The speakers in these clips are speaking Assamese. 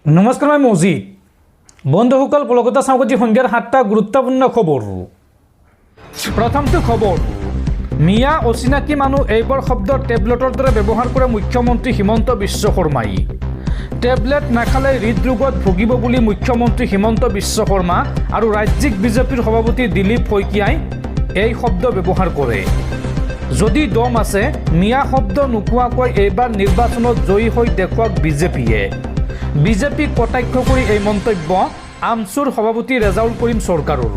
নমস্কাৰ মই মজিদ বন্ধুসকল পলকতা চাওকজি সন্ধিয়াৰ 7টা গুৰুত্বপূৰ্ণ খবৰ প্ৰথমটো খবৰ মিয়া অচিনাকি মানুহ এইবাৰ শব্দ টেবলেটৰ দৰে ব্যৱহাৰ কৰে মুখ্যমন্ত্ৰী হিমন্ত বিশ্ব শৰ্মাই টেবলেট নাখালে হৃদৰোগত ভুগিব বুলি মুখ্যমন্ত্ৰী হিমন্ত বিশ্ব শৰ্মা আৰু ৰাজ্যিক বিজেপিৰ সভাপতি দিলীপ শইকীয়াই এই শব্দ ব্যৱহাৰ কৰে যদি দম আছে মিয়া শব্দ নোকোৱাকৈ এইবাৰ নিৰ্বাচনত জয়ী হৈ দেখুৱাক বিজেপি কটাক্ষ কৰি এই মন্তব্য আমচুৰ সভাপতি ৰেজাউল কৰিম চৰকাৰৰ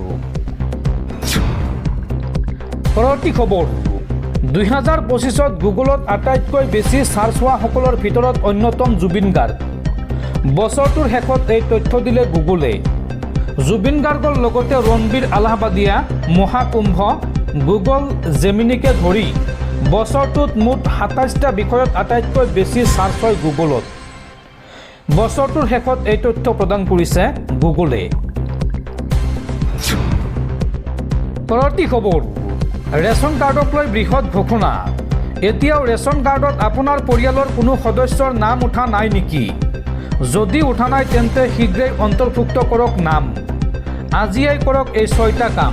পৰৱৰ্তী খবৰ 2025ত গুগলত আটাইতকৈ বেছি চাৰ্চ হোৱা সকলৰ ভিতৰত অন্যতম জুবিন গাৰ্গ বছৰটোৰ শেষত এই তথ্য দিলে গুগলে জুবিন গাৰ্গৰ লগতে ৰণবীৰ আলাহাবাদিয়া মহাকুম্ভ গুগল জেমিনিকে ধৰি বছৰটোত মুঠ 27টা বিষয়ত আটাইতকৈ বেছি চাৰ্চ হয় গুগলত বছৰটোৰ শেষত এই তথ্য প্ৰদান কৰিছে গুগলে পৰৱৰ্তী খবৰ ৰেচন কাৰ্ডক লৈ বৃহৎ ঘোষণা এতিয়াও ৰেচন কাৰ্ডত আপোনাৰ পৰিয়ালৰ কোনো সদস্যৰ নাম উঠা নাই নেকি যদি উঠা নাই তেন্তে শীঘ্ৰেই অন্তৰ্ভুক্ত কৰক নাম আজিয়েই কৰক এই 6টা কাম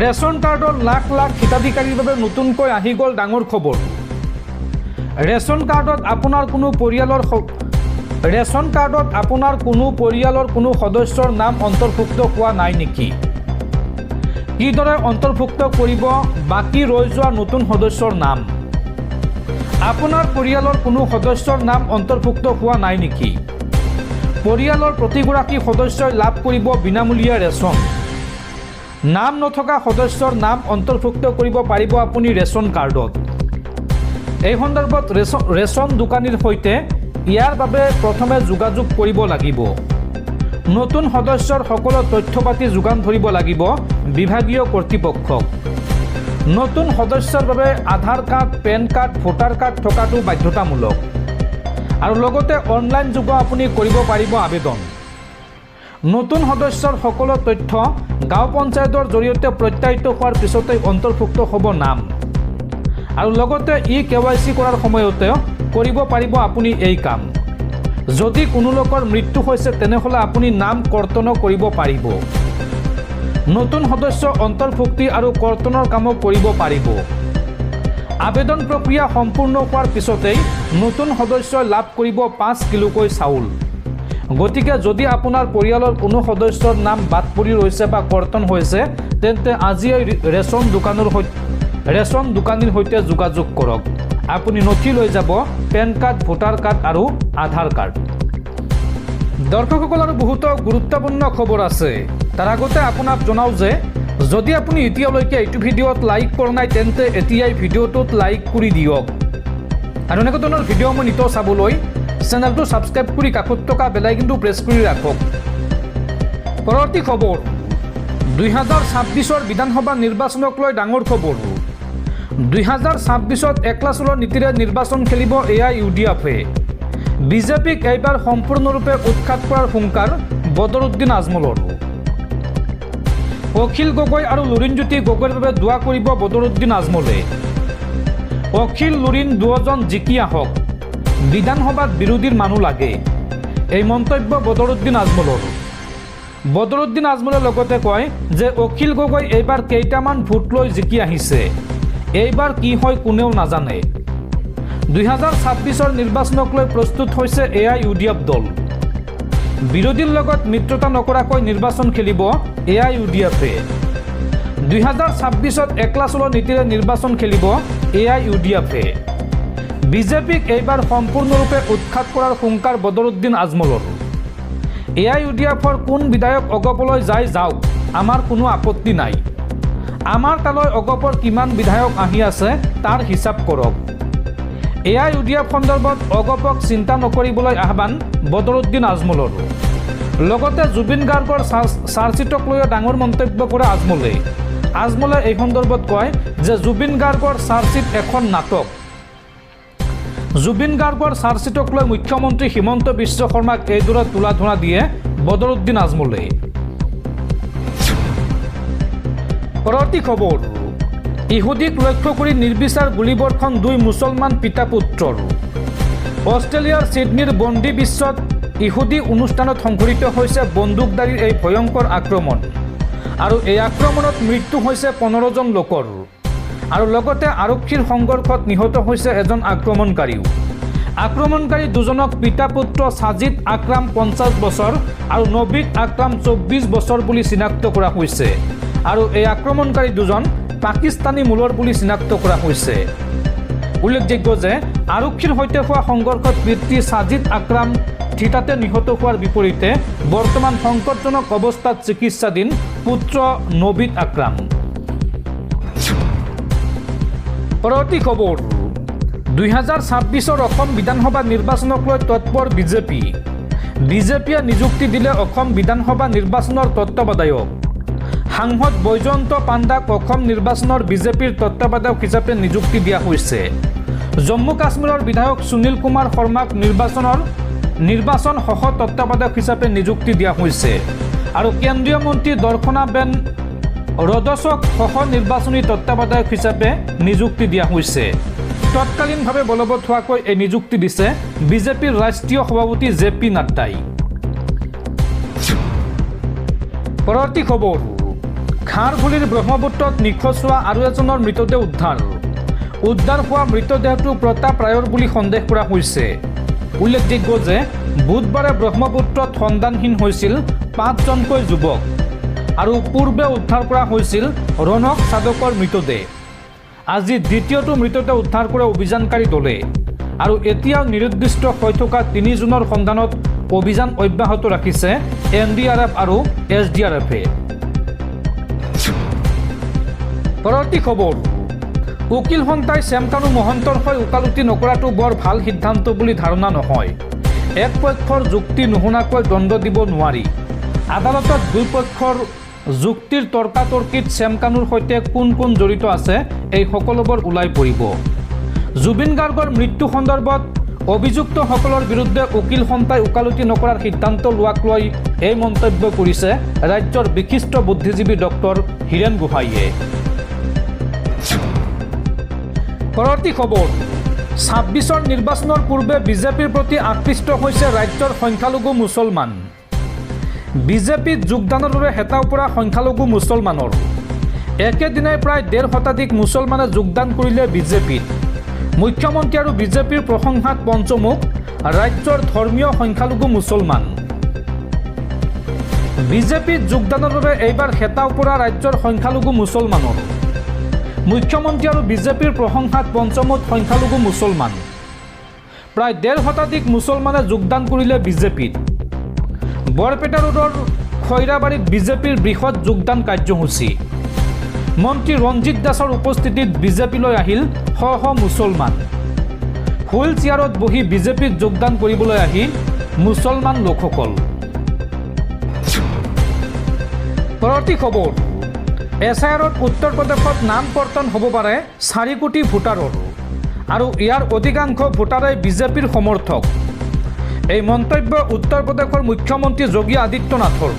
ৰেচন কাৰ্ডৰ লাখ লাখ হিতাধিকাৰীৰ বাবে নতুনকৈ আহি গ'ল ডাঙৰ খবৰ ৰেচন কাৰ্ডত আপোনাৰ কোনো পৰিয়ালৰ কোনো সদস্যৰ নাম অন্তৰ্ভুক্ত হোৱা নাই নেকি কিদৰে অন্তৰ্ভুক্ত কৰিব বাকি ৰৈ যোৱা নতুন সদস্যৰ নাম আপোনাৰ পৰিয়ালৰ কোনো সদস্যৰ নাম অন্তৰ্ভুক্ত হোৱা নাই নেকি পৰিয়ালৰ প্ৰতিগৰাকী সদস্যই লাভ কৰিব বিনামূলীয়া ৰেচন নাম নথকা সদস্যৰ নাম অন্তৰ্ভুক্ত কৰিব পাৰিব আপুনি ৰেচন কাৰ্ডত এই সন্দৰ্ভত ৰেচন দোকানীৰ সৈতে ইয়াৰ বাবে প্ৰথমে যোগাযোগ কৰিব লাগিব নতুন সদস্যৰ সকলো তথ্য পাতি যোগান ধৰিব লাগিব বিভাগীয় কৰ্তৃপক্ষক নতুন সদস্যৰ বাবে Aadhaar card PAN card voter card থকাটো বাধ্যতামূলক আৰু লগতে অনলাইন যোগে আপুনি কৰিব পাৰিব আবেদন নতুন সদস্যৰ সকলো তথ্য গাঁও পঞ্চায়তৰ জৰিয়তে প্ৰত্যায়িত হোৱাৰ পিছতেই অন্তৰ্ভুক্ত হ'ব নাম আৰু লগতে KYC কৰাৰ সময়তে কৰিব পাৰিব আপুনি এই কাম যদি কোনো লোকৰ মৃত্যু হৈছে তেনেহলে আপুনি নাম কৰ্তন কৰিব পাৰিব নতুন সদস্য অন্তৰ্ভুক্তি আৰু কৰ্তনৰ কাম কৰিব পাৰিব আবেদন প্ৰক্ৰিয়া সম্পূৰ্ণ হোৱাৰ পিছতেই নতুন সদস্যই লাভ কৰিব 5 কিলোকৈ চাউল গতিকে যদি আপোনাৰ পৰিয়ালৰ কোনো সদস্যৰ নাম বাদ পৰি ৰৈছে বা কৰ্তন হৈছে তেন্তে আজিয়ে ৰেচন দোকানীৰ সৈতে যোগাযোগ কৰক আপুনি নথি লৈ যাব পেন কাৰ্ড ভোটাৰ কাৰ্ড আৰু আধাৰ কাৰ্ড দৰ্শকসকল আৰু বহুত গুৰুত্বপূৰ্ণ খবৰ আছে তাৰ আগতে আপোনাক জনাও যে যদি আপুনি এতিয়ালৈকে এইটো ভিডিঅ'ত লাইক কৰা নাই তেন্তে এতিয়াই ভিডিঅ'টোত লাইক কৰি দিয়ক আৰু এনেকুৱা ধৰণৰ ভিডিঅ' মই নিতৌ চাবলৈ চেনেলটো ছাবস্ক্ৰাইব কৰি কাষত থকা বেল আইকনটো প্ৰেছ কৰি ৰাখক পৰৱৰ্তী খবৰ 2026ৰ বিধানসভা নিৰ্বাচনক লৈ ডাঙৰ খবৰ 2026ত একলা চলৰ নীতিৰে নিৰ্বাচন খেলিব UDFে বিজেপিক এইবাৰ সম্পূৰ্ণৰূপে উৎখাত কৰাৰ হুংকাৰ বদৰুদ্দিন আজমলৰ অখিল গগৈ আৰু লুৰিণজ্যোতি গগৈৰ বাবে দোৱা কৰিব বদৰুদ্দিন আজমলে অখিল লুৰিণ দুজন জিকি আহক বিধানসভাত বিৰোধীৰ মানুহ লাগে এই মন্তব্য বদৰুদ্দিন আজমলে লগতে কয় যে অখিল গগৈ এইবাৰ কেইটামান ভোট লৈ জিকি আহিছে এইবাৰ কি হয় কোনেও নাজানে 2026ৰ নিৰ্বাচনক লৈ প্ৰস্তুত হৈছে UDF দল বিৰোধীৰ লগত মিত্ৰতা নকৰাকৈ নিৰ্বাচন খেলিব UDFে 2026ত একলা চলৰ নীতিৰে নিৰ্বাচন খেলিব UDFে বিজেপিক এইবাৰ সম্পূৰ্ণৰূপে উৎখাত কৰাৰ হুংকাৰ বদৰুদ্দিন আজমলৰ UDFৰ কোন বিধায়ক অগপলৈ যাওক আমাৰ কোনো আপত্তি নাই আমাৰ তালৈ অগপৰ কিমান বিধায়ক আহি আছে তাৰ হিচাপ কৰক UDF সন্দৰ্ভত অগপক চিন্তা নকৰিবলৈ আহ্বান বদৰুদ্দিন আজমলৰ লগতে জুবিন গাৰ্গৰ চাৰ্জশ্বিটক লৈ ডাঙৰ মন্তব্য কৰে আজমলে এই সন্দৰ্ভত কয় যে জুবিন গাৰ্গৰ চাৰ্জশ্বিট এখন নাটক জুবিন গাৰ্গৰ চাৰ্জশ্বিটক লৈ মুখ্যমন্ত্ৰী হিমন্ত বিশ্ব শৰ্মাক এইদৰে তুলাধনা দিয়ে বদৰুদ্দিন আজমলে পৰৱৰ্তী খবৰ ইহুদিক লক্ষ্য কৰি নিৰ্বিচাৰ গুলীবৰ্ষণ 2 মুছলমান পিতা পুত্ৰৰ অষ্ট্ৰেলিয়াৰ ছিডনীৰ বন্দী বিশ্বত ইহুদী অনুষ্ঠানত সংঘটিত হৈছে বন্দুকধাৰীৰ এই ভয়ংকৰ আক্ৰমণ আৰু এই আক্ৰমণত মৃত্যু হৈছে 15 জন লোকৰ আৰু লগতে আৰক্ষীৰ সংঘৰ্ষত নিহত হৈছে এজন আক্ৰমণকাৰীও। আক্ৰমণকাৰী দুজনক পিতা পুত্ৰ সাজিদ আকৰাম 50 বছৰ আৰু নবিদ আকৰাম 24 বছৰ বুলি চিনাক্ত কৰা হৈছে আৰু এই আক্ৰমণকাৰী দুজন পাকিস্তানী মূলৰ বুলি চিনাক্ত কৰা হৈছে। উল্লেখযোগ্য যে আৰক্ষীৰ সৈতে হোৱা সংঘৰ্ষত পিতৃ সাজিদ আকৰাম থিতাতে নিহত হোৱাৰ বিপৰীতে বৰ্তমান সংকটজনক অৱস্থাত চিকিৎসাধীন পুত্ৰ নবিদ আকৰাম। পৰৱৰ্তী খবৰ 2026 অসম বিধানসভা নিৰ্বাচনক লৈ তৎপৰ বিজেপিয়ে নিযুক্তি দিলে অসম বিধানসভা নিৰ্বাচনৰ তত্ত্বাৱধায়ক। সাংসদ বৈজয়ন্ত পাণ্ডাক অসম নিৰ্বাচনৰ বিজেপিৰ তত্ত্বাৱধায়ক হিচাপে নিযুক্তি দিয়া হৈছে। জম্মু কাশ্মীৰৰ বিধায়ক সুনীল কুমাৰ শৰ্মাক নিৰ্বাচন সহ তত্ত্বাৱধায়ক হিচাপে নিযুক্তি দিয়া হৈছে আৰু কেন্দ্ৰীয় মন্ত্ৰী দৰ্শনাবেন ৰডছক সহ নিৰ্বাচনী তত্ত্বাৱধায়ক হিচাপে নিযুক্তি দিয়া হৈছে। তৎকালীনভাৱে বলবৎ হোৱাকৈ এই নিযুক্তি দিছে বিজেপিৰ ৰাষ্ট্ৰীয় সভাপতি JP নাড্ডাই। পৰৱৰ্তী খবৰ খাৰঘুলিৰ ব্ৰহ্মপুত্ৰত নিখোজ হোৱা আৰু এজনৰ মৃতদেহ উদ্ধাৰ হোৱা মৃতদেহটো প্ৰতাপ ৰায়ৰ বুলি সন্দেহ কৰা হৈছে। উল্লেখযোগ্য যে বুধবাৰে ব্ৰহ্মপুত্ৰত সন্ধানহীন হৈছিল 5জনকৈ যুৱক আৰু পূৰ্বে উদ্ধাৰ কৰা হৈছিল ৰণক সাধকৰ মৃতদেহ। আজি দ্বিতীয়টো মৃতদেহ উদ্ধাৰ কৰে অভিযানকাৰী দলে আৰু এতিয়াও নিৰুদ্দিষ্ট হৈ থকা 3 জনৰ সন্ধানত অভিযান অব্যাহত ৰাখিছে NDRF আৰু SDRFে। পৰৱৰ্তী খবৰ উকিল সন্থাই শ্যামকানু মহন্তৰ হৈ ওকালতি নকৰাটো বৰ ভাল সিদ্ধান্ত বুলি ধাৰণা নহয়। এক পক্ষৰ যুক্তি নুশুনাকৈ দণ্ড দিব নোৱাৰি। আদালতত দুই পক্ষৰ যুক্তিৰ তৰ্কাতৰ্কিত শ্যামকানুৰ সৈতে কোন জড়িত আছে এই সকলোবোৰ ওলাই পৰিব। জুবিন গাৰ্গৰ মৃত্যু সন্দৰ্ভত অভিযুক্তসকলৰ বিৰুদ্ধে উকিল সন্থাই ওকালতি নকৰাৰ সিদ্ধান্ত লোৱাক লৈ এই মন্তব্য কৰিছে ৰাজ্যৰ বিশিষ্ট বুদ্ধিজীৱী ডক্টৰ হীৰেন গোহাঁইয়ে। পৰৱৰ্তী খবৰ 26ৰ নিৰ্বাচনৰ পূৰ্বে বিজেপিৰ প্ৰতি আকৃষ্ট হৈছে ৰাজ্যৰ সংখ্যালঘু মুছলমান। বিজেপিত যোগদানৰ বাবে হেতা ওপৰা সংখ্যালঘু মুছলমানৰ একেদিনাই প্ৰায় 1.5 শতাধিক মুছলমানে যোগদান কৰিলে বিজেপিত। মুখ্যমন্ত্ৰী আৰু বিজেপিৰ প্ৰশংসাত পঞ্চমুখ ৰাজ্যৰ ধৰ্মীয় সংখ্যালঘু মুছলমান। বিজেপিত যোগদানৰ বাবে এইবাৰ হেতা ওপৰা ৰাজ্যৰ সংখ্যালঘু মুছলমানৰ মুখ্যমন্ত্ৰী আৰু বিজেপিৰ প্ৰশংসাত পঞ্চমুখ সংখ্যালঘু মুছলমান। প্ৰায় 1.5 শতাধিক মুছলমানে যোগদান কৰিলে বিজেপিত। বৰপেটা ৰোডৰ খৈৰাবাৰীত বিজেপিৰ বৃহৎ যোগদান কাৰ্যসূচী। মন্ত্ৰী ৰঞ্জিত দাসৰ উপস্থিতিত বিজেপিলৈ আহিল শ মুছলমান। হুইল চেয়াৰত বহি বিজেপিত যোগদান কৰিবলৈ আহি মুছলমান লোকসকল। পৰৱৰ্তী খবৰ SIRত উত্তৰ প্ৰদেশত নাম কৰ্তন হ'ব পাৰে 4 কোটি ভোটাৰৰ আৰু ইয়াৰ অধিকাংশ ভোটাৰে বিজেপিৰ সমৰ্থক। এই মন্তব্য উত্তৰ প্ৰদেশৰ মুখ্যমন্ত্ৰী যোগী আদিত্যনাথৰ।